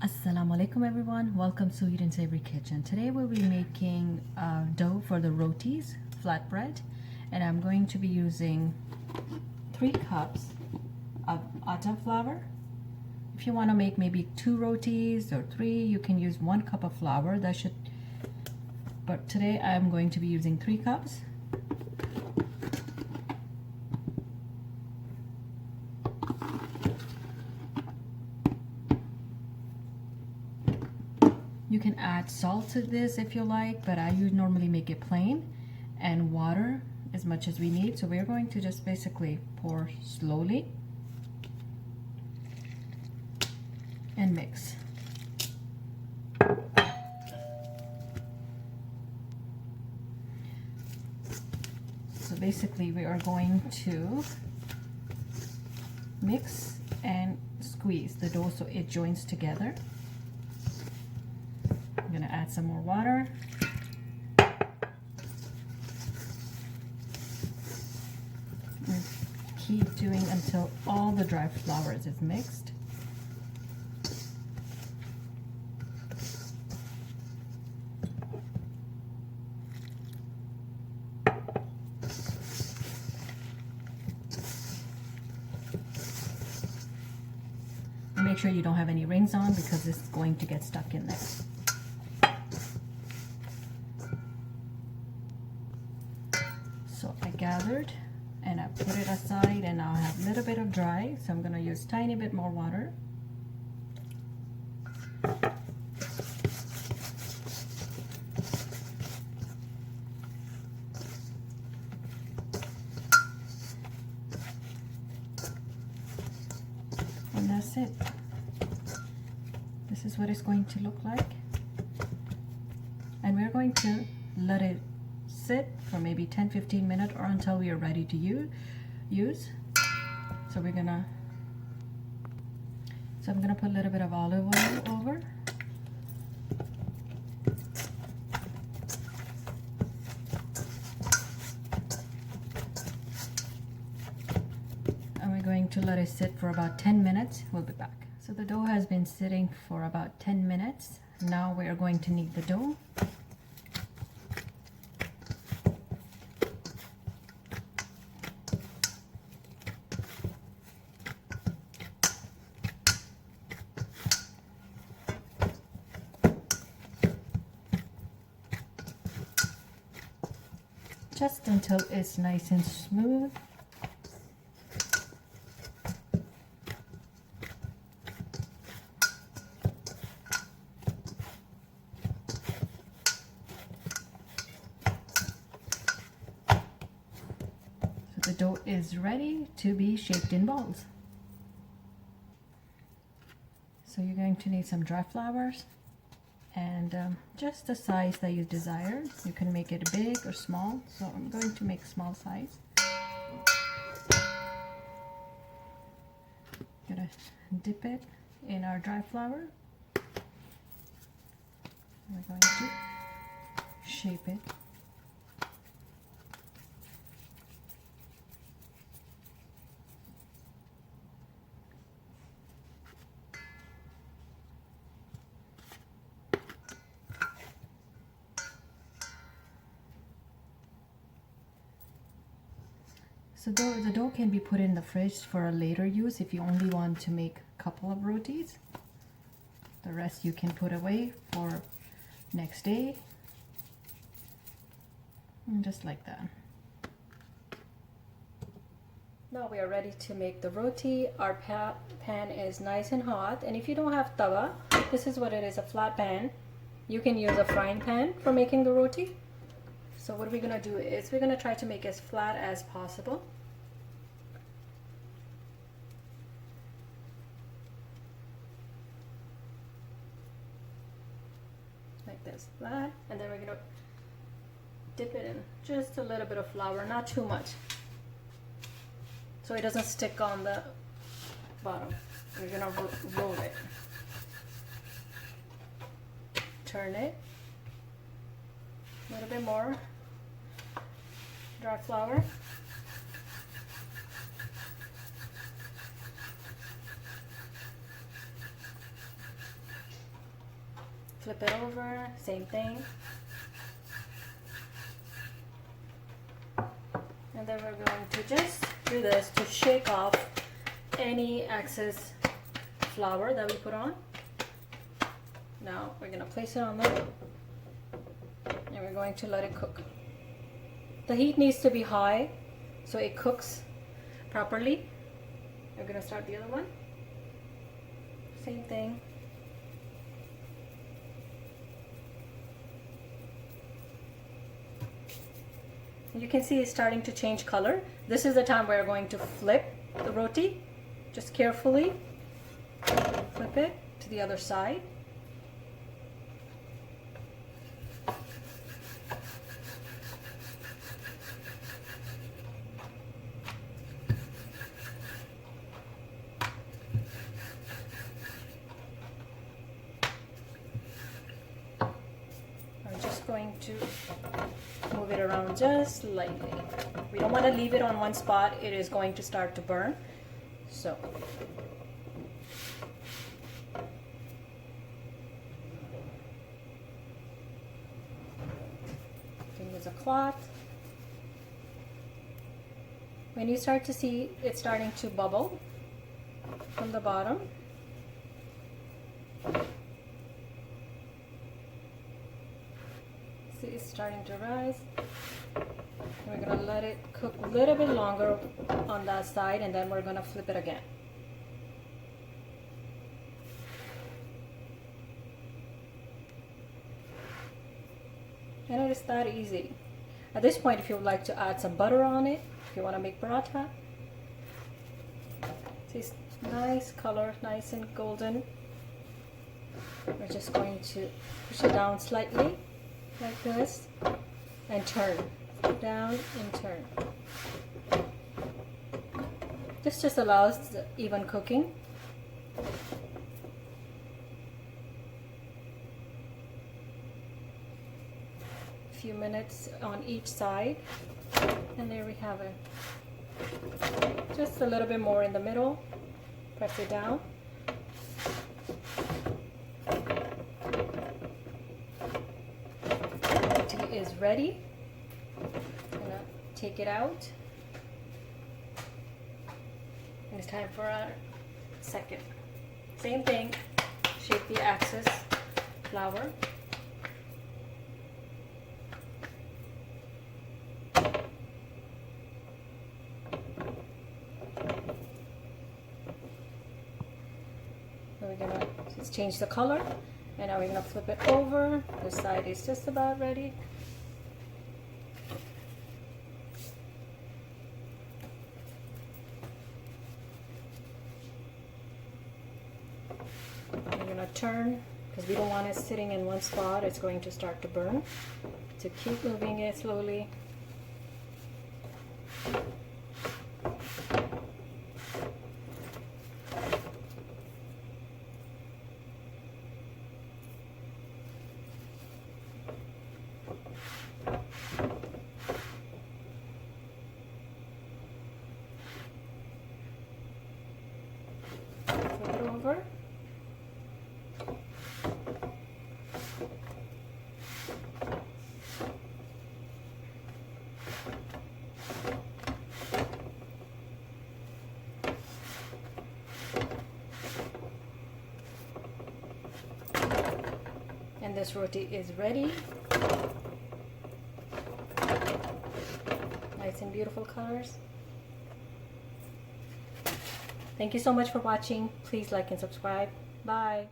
Assalamu alaikum everyone, welcome to Sweet and Savory Kitchen. Today we'll be making dough for the rotis, flatbread, and I'm going to be using 3 cups of atta flour. If you want to make maybe 2 rotis or 3, you can use 1 cup of flour. But today I'm going to be using 3 cups. You can add salt to this if you like, but I would normally make it plain, and water as much as we need. So we're going to just basically pour slowly and mix. So basically we are going to mix and squeeze the dough so it joins together. I'm going to add some more water. And keep doing until all the dry flour is mixed. And make sure you don't have any rings on because this is going to get stuck in there. So I gathered and I put it aside, and now I have a little bit of dry, so I'm going to use tiny bit more water. And that's it. This is what it's going to look like. And we're going to let it sit for maybe 10-15 minutes or until we are ready to use. So I'm gonna put a little bit of olive oil over. And we're going to let it sit for about 10 minutes. We'll be back. So the dough has been sitting for about 10 minutes. Now we are going to knead the dough. Just until it's nice and smooth. So the dough is ready to be shaped in balls. So you're going to need some dry flours and just the size that you desire. You can make it big or small, so I'm going to make small size. Gonna dip it in our dry flour. We're going to shape it. So the dough can be put in the fridge for a later use if you only want to make a couple of rotis. The rest you can put away for next day. And just like that. Now we are ready to make the roti. Our pan is nice and hot, and if you don't have tawa, this is what it is, a flat pan. You can use a frying pan for making the roti. So what we're going to do is we're going to try to make as flat as possible. Like this, flat. And then we're going to dip it in just a little bit of flour, not too much, so it doesn't stick on the bottom. We're going to roll it. Turn it. A little bit more dry flour. Flip it over, same thing. And then we're going to just do this to shake off any excess flour that we put on. Now we're going to place it on there and we're going to let it cook. The heat needs to be high so it cooks properly. We're going to start the other one. Same thing. You can see it's starting to change color. This is the time we're going to flip the roti. Just carefully flip it to the other side. I'm just going to move it around just lightly. We don't want to leave it on one spot. It is going to start to burn. So you can use a cloth. When you start to see it starting to bubble from the bottom, see it's starting to rise. We're going to let it cook a little bit longer on that side and then we're going to flip it again. And it is that easy. At this point, if you would like to add some butter on it, if you want to make paratha, see it's nice color, nice and golden. We're just going to push it down slightly like this and turn. Down and turn. This just allows the even cooking. A few minutes on each side, and there we have it. Just a little bit more in the middle. Press it down. Tea is ready. Take it out, and it's time for our second. Same thing, shake the excess flour. We're gonna just change the color, and now we're gonna flip it over. This side is just about ready. Turn, because we don't want it sitting in one spot. It's going to start to burn. So keep moving it slowly. Flip it over. And this roti is ready. Nice and beautiful colors. Thank you so much for watching. Please like and subscribe. Bye.